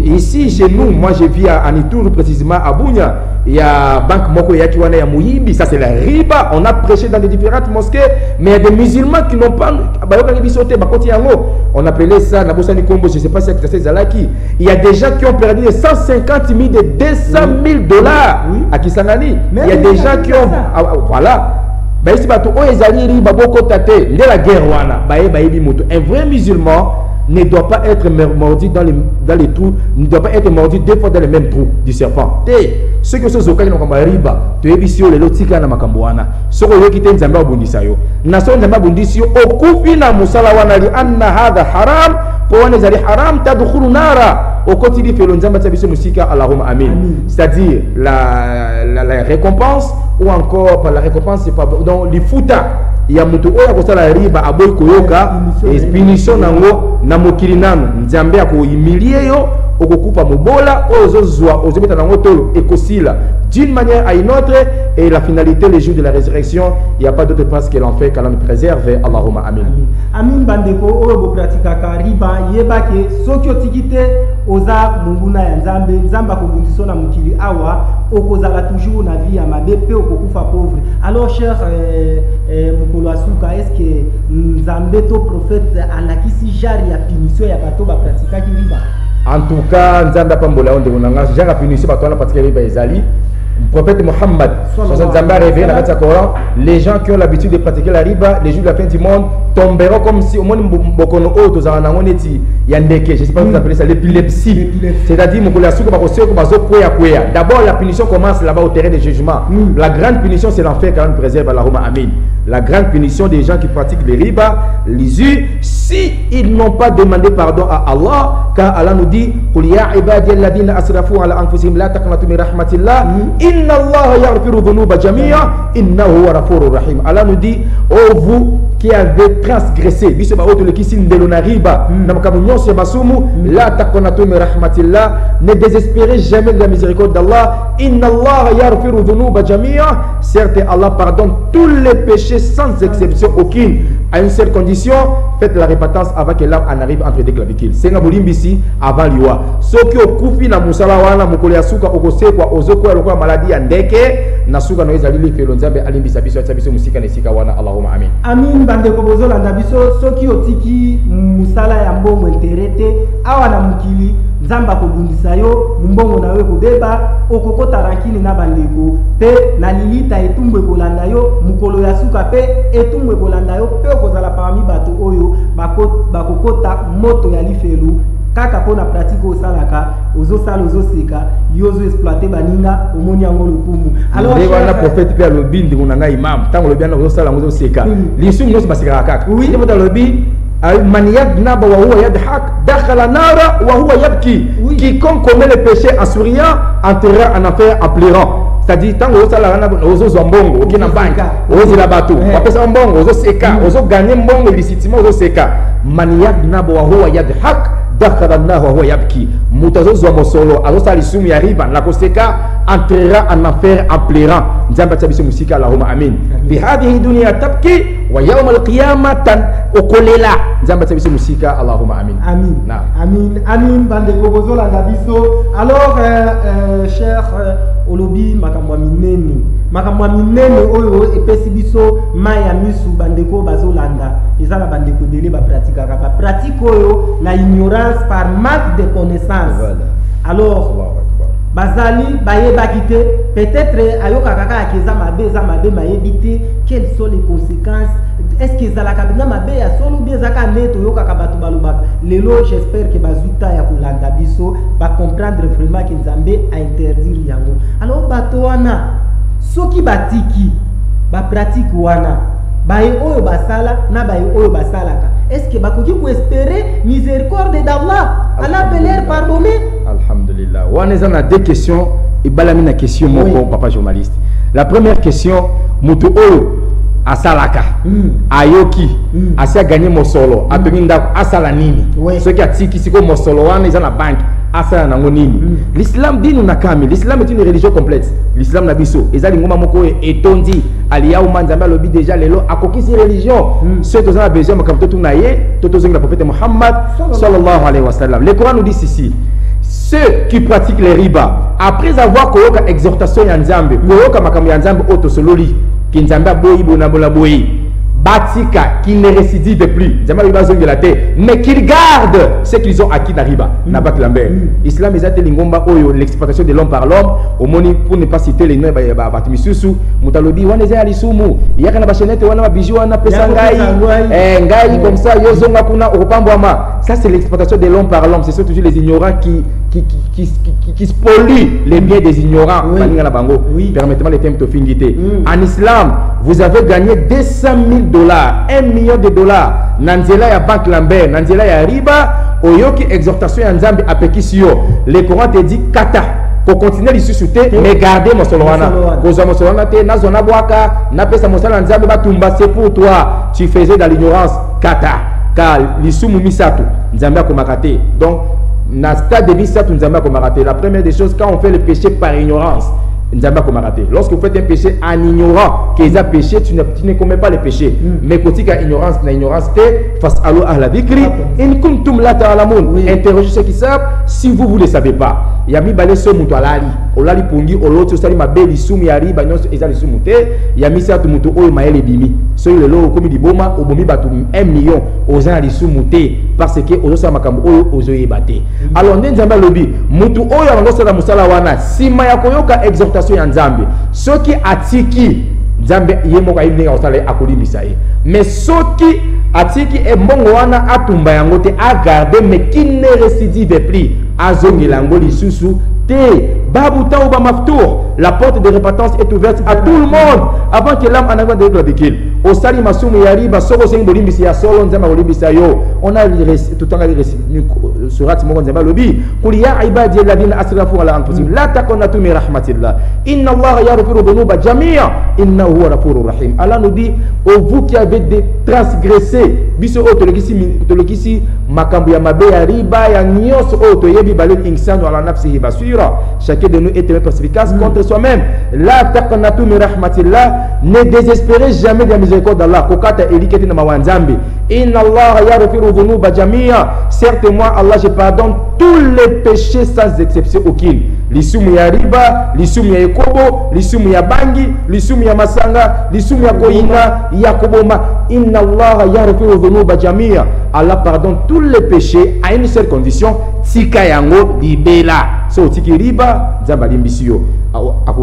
Ici chez nous, moi je vis à Nitour précisément à Bounia. Il y a Banque Moko Yakiwana ya Mouyibi, ça c'est la riba. On a prêché dans des différentes mosquées, mais il y a des musulmans qui n'ont pas. On appelait ça Nabosani Kombo, je ne sais pas si c'est Zalaki. Il y a des gens qui ont perdu de 150 000, de 200 000 dollars à Kisangani. Il y a des gens qui ont. Voilà. Un vrai musulman ne doit pas être mordu dans les trous, ne doit pas être mordu deux fois dans les mêmes trous du serpent. Ceux qui sont au cas où riba, tu es ici au lotika na makamboana. Ce que vous quittez Nzamba Bundisayo. Nation Nzamba Bundisio, au kufina musalawana li anna hada haram, pour les ali haram, tadkhulu nara. Au quotidien, fait le Nzamba Tabiso Musika, Allahumma amin. C'est-à-dire la récompense, ou encore par la récompense, c'est pas donc les futa. Il y a mutu oya ko sala riba aboy koyoka et punition nango na mokili nanu Nzambe ako humilier yo okokufa mobola ozozwa ozobeta nango tolo ekosila d'une manière à une autre. Et la finalité le jour de la résurrection, il n'y a pas d'autre place que l'enfer qu'Allah nous préserve. Allahumma amin. Amin bandeko oyo bo pratika ka riba yeba ke sokyo tikite oza munguna ya Nzambe Nzamba ko bundiso na mokili awa okozala toujours na vie ya mabe pe okokufa pauvre. Alors cher Mukolo Asuka, est-ce que Nzambe to prophète alakisi jari ya punition ya bato ba pratika ki riba? En tout cas, Nzamba pambola onde onanga jara punition bato na pratika riba ezali. Prophète Mohammed, les gens qui ont l'habitude de pratiquer la riba, les jours de la fin du monde tomberont comme si au monde bokono o to zana ngoneti yandeke, je sais pas comment vous appelez ça, l'épilepsie. C'est-à-dire d'abord la punition commence là-bas au terrain de jugement. La grande punition c'est l'enfer quand on préserve Allahumma amin. La grande punition des gens qui pratiquent les riba, les si ils n'ont pas demandé pardon à Allah, car Allah nous dit qul ya ibadi alladhina asrafu ala anfusihim la taqnatu min rahmatillah inna Allah yaghfiru dhunuba jami'a innahu huwa ghafurur rahim. Allah nous dit oh vous qui avez transgressé biso ba oto le kisin de l'onariba na makamunyo se basumu la taqnatu min rahmatillah, ne désespérez jamais de la miséricorde d'Allah. Inna Allah yaghfiru dhunuba jami'a, certes Allah pardonne tous les péchés sans exception aucune, à une seule condition, faites la repentance avant que l'âme en arrive entre deux clavicules. C'est un bolimbisi avant l'IWA. Ceux qui ont coupé la moussala wana mukole asuka okose kwa ozoko ya lokwa maladie ndeke nasuka noeza lili felo Nzambe alimbisa biso tsabiso musika nesika wana Allahumma amin. Amin bande ko bozola ndabiso soki otiki musala ya mbongo interete awa na mukili Nzamba ko bundisa yo mbongo na we ko beba okokota rankini na bandeko pe na lilita etumbwe kolanda yo mukolo ya suka pe etumbwe kolanda yo pe okozala parmi bato oyo bakokota moto ya lifelu kaka pona pratique au salaka ozo sala ozo seka yozo exploiter baninga omoni yango lopumu. Alors wana prophète pe alobi ndingo na imam tango lobi na ozo sala ozo seka lisu nyonso basika kaka oui ndimo ta lobi man yadnaba wa huwa yadhak dakhala nara wa huwa yabki. Quiconque commet le péché en souriant entrera en enfer en pleurant. C'est-à-dire, tant que vous avez un bongo, vous avez un banque, vous avez un bateau, vous avez un bongo, vous avez un gagné un bongo illicitement, vous avez un man yadnaba wa huwa yadhak dakhala nara wa huwa yabki. Mutazo zwa solo azosa lisumi ya riba la koseka entrera en enfer en pleurant. Nzamba tabiso musika Allahumma amin. Fi hadhihi dunya tabki wa yawm al-qiyamah okolela. Nzamba tabiso musika Allahumma amin. Amin. Amin. Amin bande gobozo la ndabiso. Alors cher olobi makamwa minene oyo epesi biso maya misu bandeko bazolanda. Ezala bandeko dele ba pratika ka ba pratique oyo la ignorance par manque de connaissance. Voilà. Alors bazali baye bakite peut-être ayoka kaka akeza mabe maebite quelles sont les conséquences, est-ce que zala kabina mabe ya solo bien zaka neto yoka kabatu balubaka lelo. J'espère que bazuta ya kulanda biso ba comprendre vraiment que Nzambe a interdire yango. Alors bato wana soki batiki ba pratique wana baye oyo basala na baye oyo basalaka, est-ce que bakoki ko espérer miséricorde d'Allah, Allah peut leur pardonner? Alhamdulillah. On a deux questions et balami na question mon papa journaliste. La première question, mutu oyo asalaka ayoki asia gagner mosolo atonginda asala nini? Ce qui a tiki siko mosolo wana ils ont la banque asala nango nini? L'islam dit nous nakami, l'islam est une religion complète. L'islam na biso ezali ngoma moko etondi aliya umanzamba lobi déjà lelo akokisi religion. Ceux qui ont besoin makamto tunaye totozongi la prophète Muhammad sallallahu alayhi wa sallam. Le Coran nous dit ceci: ceux qui pratiquent les riba après avoir koyoka exhortation ya Nzambe, koyoka makambo ya Nzambe otosololi ki Nzambe boyi bona bona boyi batika, qui ne récidive plus, mais qu'ils gardent ce qu'ils ont acquis dans riba. Islam est lingomba oyo l'exploitation de l'homme par l'homme. Au moni pour ne pas citer les noms batimisusu mutalobi waneze alisumu yakana bashenete wana bijou wana pesa ngai ngai comme ça yozonga kuna opambwama. Ça c'est l'exploitation de l'homme par l'homme. Ce sont toujours les ignorants qui spolient les biens des ignorants. Permettez-moi les thèmes tofingité. En islam, vous avez gagné 200 000 $, 1 million de dollars. Nanzela ya banque Lambert, Nanzela ya riba, oyoki exhortation ya Nzambe apekisio. Le Coran te dit kata. Pour continuer l'issusciter, mais gardez mon soloana. Koza mon soloana te na zona boaka, na pesa mon soloana Nzambe batumba, c'est pour toi. Tu faisais dans l'ignorance kata. Car l'isumu misatu Nzambe akomakate. Donc na stade de misatu Nzambe akomakate. La première des choses, quand on fait le péché par ignorance, Nzamba komakate. Lorsque vous faites un péché en ignorant qu'ils ont péché, tu ne commets pas le péché. Mais quand tu as ignorance, face à l'eau à la vikri, in kuntum la ta'lamun. Interrogez ceux qui savent si vous ne le savez pas. Yami balé so muto alali, olali pungi, oloto sali mabeli sumi yari banyo ezali sumute, yami sa tu muto oyo maele bimi. So le lo komi di boma, obomi batu 1 million ozan ali sumute parce que ozo sa makambo oyo ozo yebate. Alors Nzamba lobi, muto oyo ango sala musala wana, sima ya koyoka exhortation ya Nzambe. Soki atiki Nzambe yemo ka ibne osala akolimbisa ye. Mais soki atiki e mbongo wana atumba yango te a garder mais qui ne récidive plus azongi lango lisusu te babuta ou ba maftour. La porte de repentance est ouverte à tout le monde avant que l'âme en avant de l'obéquil. Au sali masumu yariba soko sengi bolimbisi ya solo Nzamba bolimbisa yo. On a tout temps surat mo Nzamba lobi qul ya ibadi alladhina asrafu ala anfusihim la taqnatu min rahmatillah inna allaha yaghfiru dhunuba jami'a innahu huwa ghafurur rahim. Allah nous dit, vous qui avez transgressé biso otolekisi makambo ya mabe ya riba ya nyos oto yebi balil insanu ala nafsihi basira. Chacun de nous est perspicace contre soi-même. La taqnatu min rahmatillah, ne désespérez jamais de la miséricorde d'Allah. Kokata eliketi na mawanzambi. Inna Allah yaghfiru dhunuba jami'a. Certes moi Allah je pardonne tous les péchés sans exception aucune. Lisumu ya riba, lisumu ya ekobo, lisumu ya bangi, lisumu ya masanga, lisumu ya koyina, ya koboma. Inna Allah yaghfiru dhunuba jami'a. Allah pardonne tous les péchés à une seule condition, tika yango libela. So tiki riba Nzamba limbisio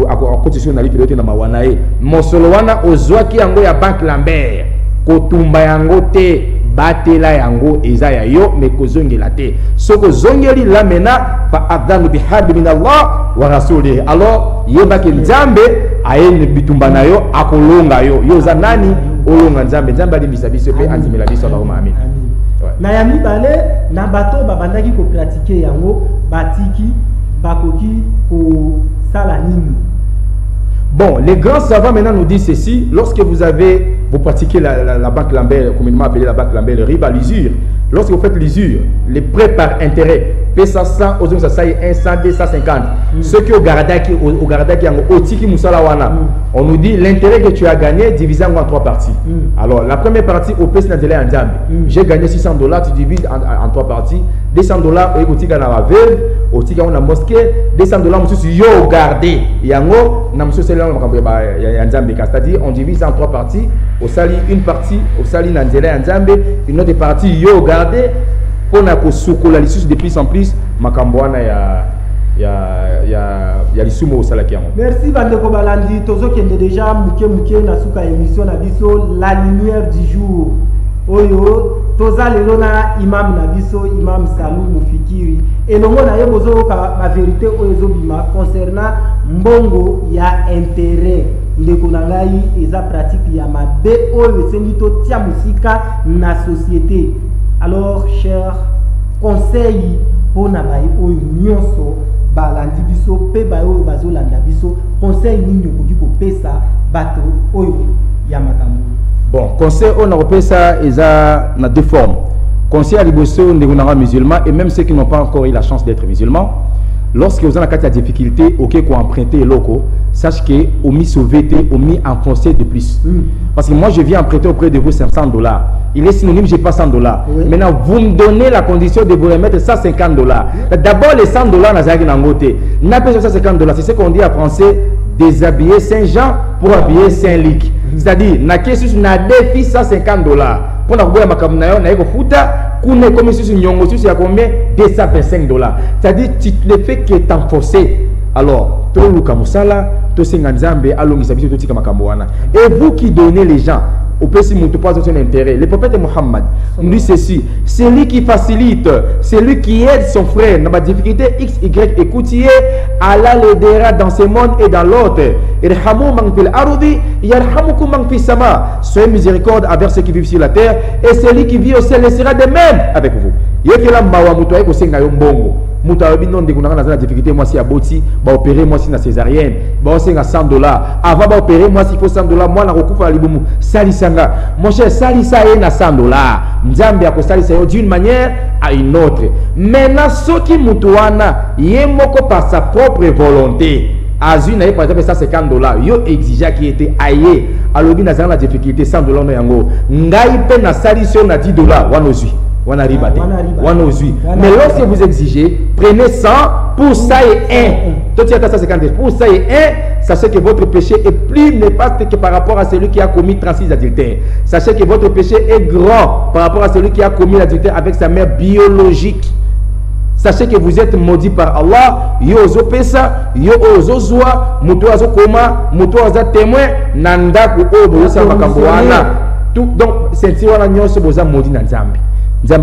akotisi na lipilote na mawanae mosolo wana ozwaki yango ya banque Lambert kotumba yango te batela yango eza ya yo me kozongela te soko zongeli la mena fa adanu biharbi min Allah wa rasulih. Alors yeba ke Nzambe ayene bitumba na yo akolonga yo yo za nani olonga Nzambe limbisa biso pe anzimela biso Allahumma amin. na ya mibale na bato babandaki ko pratiquer yango batiki bakoki ko sala nini. Bon, les grands savants maintenant nous disent ceci: lorsque vous pratiquez la banque Lambert, communément appelée la banque Lambert, le riba, l'usure, lorsque vous faites l'usure, les prêts par intérêt, pesa 100, aux autres ça y 100, 250. Ceux qui au Garadaki, au Tiki Moussala Wana, on nous dit l'intérêt que tu as gagné divisé en 3 parties. Alors, la première partie, au Pes Nadele en Djambi. J'ai gagné $600, tu divises en 3 parties. $200 au Tika na veuve, au Tika na mosquée, $200 monsieur yo gardé. Yango, na monsieur c'est c'est-à-dire on divise en 3 parties. Au Sali une partie, au Sali Nadele en Djambi, une autre partie yo gardé. On a que soukola lissus de plus en plus makambwana ya lisumo au salakiamo. Merci Bandeko Balandi. Tozo kende déjà muke na suka émission na biso la lumière du jour. Oyo toza lelo na imam na biso imam Salou Mufikiri. Et longo na yebozo ka la vérité oyo zobima concernant mbongo ya intérêt. Ndeko na ngai eza pratique ya mabe oyo esengi to tia musika na société. Alors, chers conseils pour nabai oyo nyonso balandi biso pe ba oyo bazolanda biso conseil nini okoki kopesa bato oyo ya makambo. Bon, conseil on a repesa eza na 2 formes. Conseil à liboso ndeko musulman et même ceux qui n'ont pas encore eu la chance d'être musulmans. Lorsque vous avez des difficultés, ok, qu'on emprunter loco, sache que on mis sauvé, on mis enfoncé de plus. Parce que moi je viens emprunter auprès de vous $500. Il est synonyme, j'ai pas $100. Oui. Maintenant, vous me donnez la condition de vous remettre $150. D'abord les $100 n'a pas nangoté. N'a pas $150. C'est ce qu'on dit en français, déshabiller Saint-Jean pour habiller Saint-Luc. C'est-à-dire, n'a que sur na défi $150. Pour la boire ma camenayo, n'a pas fouta. Koune comme si nyongo si c'est à combien $225. C'est-à-dire le fait que est enfoncé. Alors, to luka musala, to senga nzambe alongi sabiso to tika makamboana. Et vous qui donnez les gens au petit monde pas son intérêt. Le prophète Mohammed nous dit ceci: c'est lui qui facilite, c'est lui qui aide son frère dans ma difficulté X, Y. Écoutez, Allah l'aidera dans ce monde et dans l'autre. Irhamu man fil ardi yarhamukum man fis sama. Soyez miséricorde avec ceux qui vivent sur la terre et celui qui vit au ciel le sera de même avec vous. Yekela mawa muto ay ko senga yo mbongo. Muto ayobi non de kuna na difficulté moi si aboti ba opérer moi si na césarienne ba senga $100 avant ba opérer moi si faut $100 moi na kokufa libumu salisanga mon cher salisa ye na $100 nzambe ya ko salisa yo d'une manière à une autre. Maintenant soki muto wana ye moko par sa propre volonté azuna ye par exemple $150 yo exigea qui était aye alobi na zanga la difficulté $100 no yango ngai pe na salisa na $10 wanozui. Mais lorsque vous exigez, prenez 100 pour ça et 1. Pour ça et 1, sachez que votre péché est plus néfaste que par rapport à celui qui a commis 36 adultères. Sachez que votre péché est grand par rapport à celui qui a commis l'adultère avec sa mère biologique. Sachez que vous êtes maudit par Allah. Yo ozo pesa, yo ozo zwa, muto ozo koma, muto ozo témoin, nanda ku obo sa makamboana. Tout donc c'est wana nyonso boza maudit na Nzambe. Donc,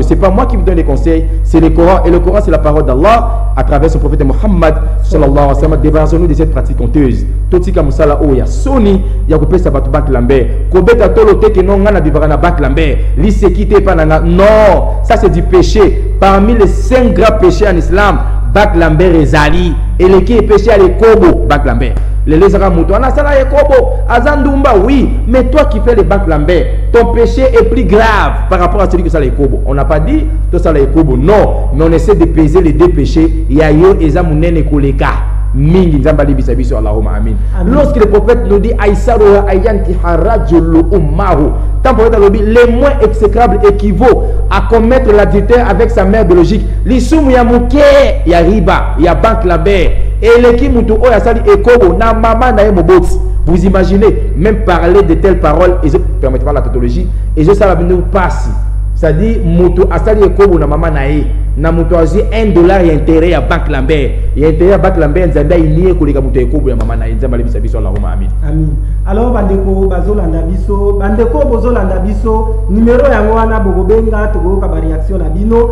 c'est pas moi qui vous donne des conseils, c'est le Coran. Et le Coran, c'est la parole d'Allah à travers son prophète Mohammed sallallahu alayhi wa sallam. Débarrassons-nous de cette pratique honteuse. Totika musala o ya soni ya kopé sabatu bank lambe. Kobeta tolote ke non ngana bibarana bank lambe. Li sekite panana. Non, ça c'est du péché. Parmi les 5 grands péchés en islam, bank lambe rezali. Et le qui est péché à l'écobo bank lambe. Les lézara mouton, anasala ekobo, azandumba, oui, mais toi qui fais les banques lambert, ton péché est plus grave par rapport à celui qui fait les ekobo. On n'a pas dit tout ça les ekobo, non, mais on essaie de peser les 2 péchés. Yayo ezamunene koleka. Mingi nzambali bisabiso Allahumma amin. Lorsque le prophète nous dit Aïsaro ayanti harajulu ummahu, tant prophète nous dit le moins exécrable équivaut à commettre l'adultère avec sa mère biologique. L'isum ya muke ya riba ya banque lambert. Et l'équipe mutu oya sali ekobo na maman na moboti. Vous imaginez même parler de telles paroles et je permettrai pas la tautologie et je ça va venir passer. C'est-à-dire mutu asali ekobo na maman na e na mutu azi $1 ya intérêt à banque lambert. Ya intérêt à banque lambert nzanda inie koleka mutu ekobo ya maman na e nzamba lebisa biso Allahumma amin. Amin. Alors bandeko bazolanda biso, bandeko bozolanda biso numéro yango wana bogobenga togo ka réaction na bino.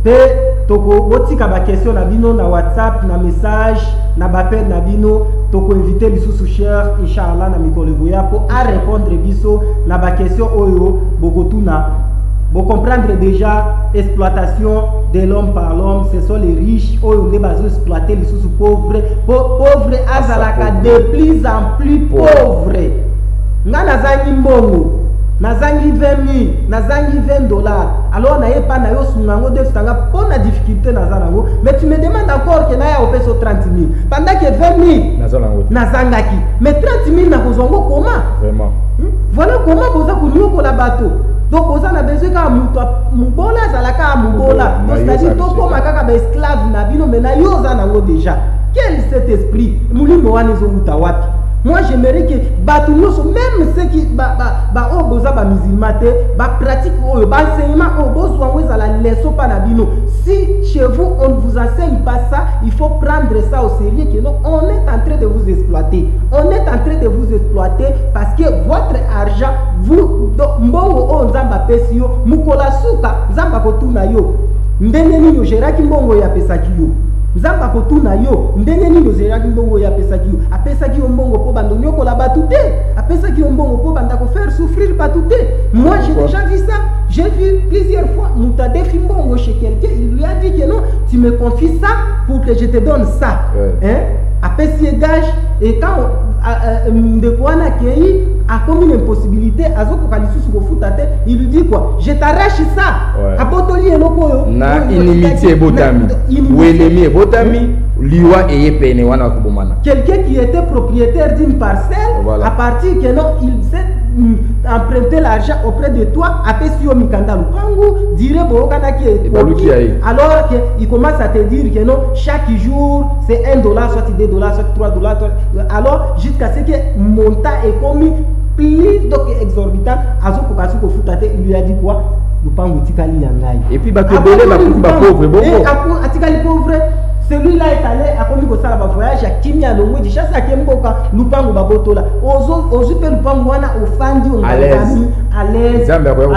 pe toko botika ba question na bino na WhatsApp na message na bapel na bino toko inviter lisusu cher inchallah na mikolo boya po a répondre biso na ba question oyo bokotuna. Vous comprendre déjà, exploitation de l'homme par l'homme, ce sont les riches, on est basé exploiter les sous-pauvres, pauvres azalaka de plus en plus pauvres. Nga nazangi mbongo, nazangi 20 000, nazangi 20 $. Alors na yepa na yo sunango de stanga pour la difficulté nazango, mais tu me demandes encore que na ya opeso 30 000. Pendant que 20 000 nazangaki, mais 30 000 na kozongo comment? Vraiment. Voilà comment boza kunyo la bateau. Donc, vous avez besoin de mubola, zalaka mubola. C'est-à-dire, tout comme un esclave nabino, mais na yoza nango déjà. Quel est cet esprit? Mouli moane zo utawapi. Moi, j'aimerais que même ceux qui pratique si chez vous on ne vous enseigne pas ça, il faut prendre ça au sérieux que non, on est en train de vous exploiter. On est en train de vous exploiter parce que votre argent, vous, mbongo o nzamba pesio, mukola suka, nzamba kotuna yo. Ndenge nini geraki mbongo ya pesaki yo. Nzamba kotuna yo, ndenge nini geraki mbongo ya pesaki yo. Apesaki yo mbongo po bando nyoko la batute. Apesaki yo mbongo po banda ko faire souffrir batute. Moi j'ai déjà vu ça. J'ai vu plusieurs fois Mouta défi mbongo chez quelqu'un, il lui a dit que non, tu me confies ça pour que je te donne ça. Ouais. Hein? Apesi gage et quand Ndekwana Kei a commis une impossibilité, il lui dit quoi? Je t'arrache ça. Na inimitié botami. Ou ennemi botami, liwa eye pene wana kubomana. Quelqu'un qui était propriétaire d'une parcelle, voilà. À partir que non, il s'est emprunté l'argent auprès de toi, après si on mikanda lupangu, dirait bookana qui est alors qu'il commence à te dire que non, chaque jour c'est $1, soit $2, soit $3, alors jusqu'à ce que mon montant est commis plus donc exorbitant, il lui a dit quoi? Et puis pauvre, celui-là est allé à commis au salon voyage à Kimia Longo, dit chasse à Kemboka, Lupango Babotola, aux super Lupango au Fandi, à l'aise, en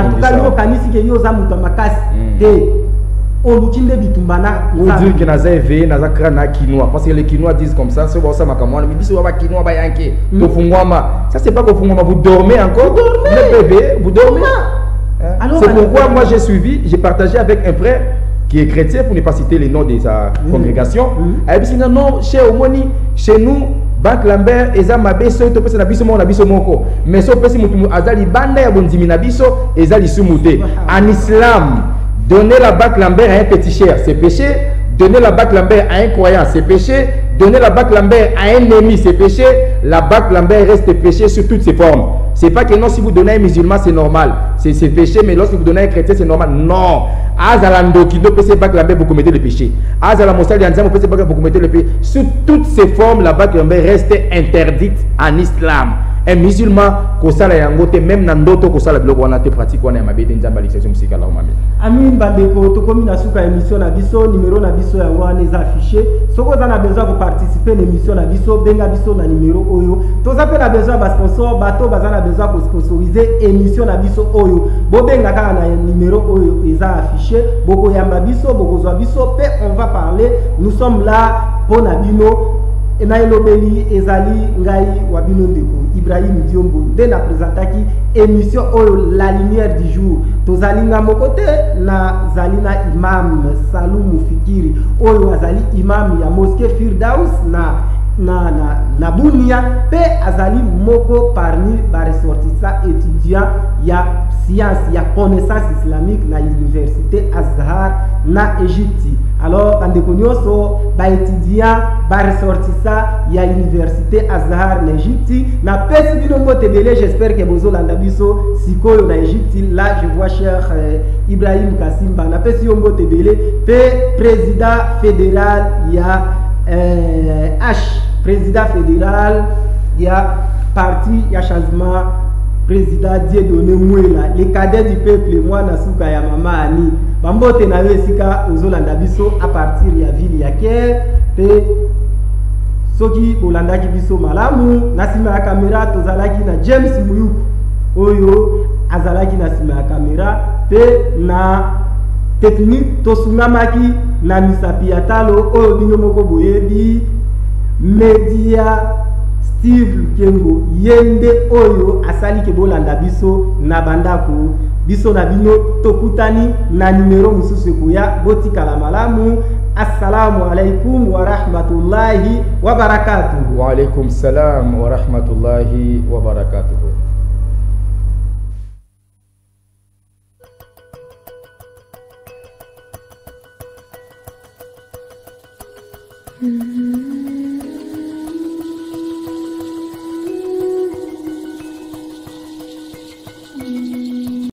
tout cas, nous canisi que nous avons Tamakas, on dit que naza éveillé, naza krana quinoa, parce que les quinoa disent comme ça, c'est bon ça makamwana, mais bisou wa quinoa ba yanké, to fungwama. Ça c'est pas que fungwama, vous dormez encore, le bébé, vous dormez. C'est pourquoi moi j'ai suivi, j'ai partagé avec un frère qui est chrétien, pour ne pas citer les noms de sa congrégation. Et puis non, chez Omoni, chez nous, Banque Lambert, Eza Mabe, so to pesa na biso mo na biso moko. Mais so pesi mutu azali banda ya bondimi na biso, ezali sumute. En islam, donner la Banque Lambert à un petit cher, c'est péché. Donner la Banque Lambert à un croyant, c'est péché. Donner la Banque Lambert à un ennemi, c'est péché. La Banque Lambert reste péché sous toutes ses formes. C'est pas que non, si vous donnez à un musulman, c'est normal. C'est péché, mais lorsque vous donnez à un chrétien, c'est normal. Non. Azalando qui ne peut pas Lambert, vous commettez le péché. Azalamossal Yanzam, vous pouvez pas vous commettez le péché. Sous toutes ces formes, la Banque Lambert reste interdite en islam. Un musulman, kosala yangote, même nandoto kosala blog wana te pratique wana mabe nzamba l'exception musicale la mami. Amin bandeko to komi na suka émission na biso numéro na biso ya wana les affiché. Soko za na besoin de participer l'émission na biso benga biso na numéro oyo. To za pe na besoin ba sponsor bato baza na besoin ko sponsoriser émission na biso oyo. Bo benga ka na numéro oyo eza affiché. Boko yamba biso boko zwa biso pe on va parler. Nous sommes là pour Nabino. Enailobeli ezali ngai wabino ndeko Ibrahim Diombo de na présentaki émission oyo la lumière du jour tozalinga mokote na zalina imam Salum Fikiri oyo azali imam ya mosquée Firdaus na Bunia pe azali moko parmi ba ressortissants étudiants ya science ya connaissance islamique na université Azhar na Égypte. Alors quand so ba étudiant ba ressortissant ya université Azhar na Égypte na pesi bino motebele, j'espère que bozo landa biso sikoyo na Égypte. Là je vois cher Ibrahim Kassimba na pesi yo motebele pe président fédéral ya président fédéral, il y a parti, il y a changement, président Dieudonné Mouela, les cadets du peuple, moi, Nasuka ya mama Ani, Bambote na Wesika, Ozolanda Biso, à partir de la ville Yaker, pe Soki, Olanda ki Biso Malamu, Nasima ya caméra, Tozalaki na James Mouyou, Oyo, Azalaki Nasima ya caméra, pe na technique tosungamaki na misapia talo oyo bino moko boyebi Media Steve Lukengo yende oyo asali ke bolanda biso na bandako biso na bino tokutani na numero mususu kuya botikala malamu. Assalamu alaikum wa rahmatullahi wa barakatuh. Wa alaikum salam wa rahmatullahi wa barakatuh. Mm-hmm.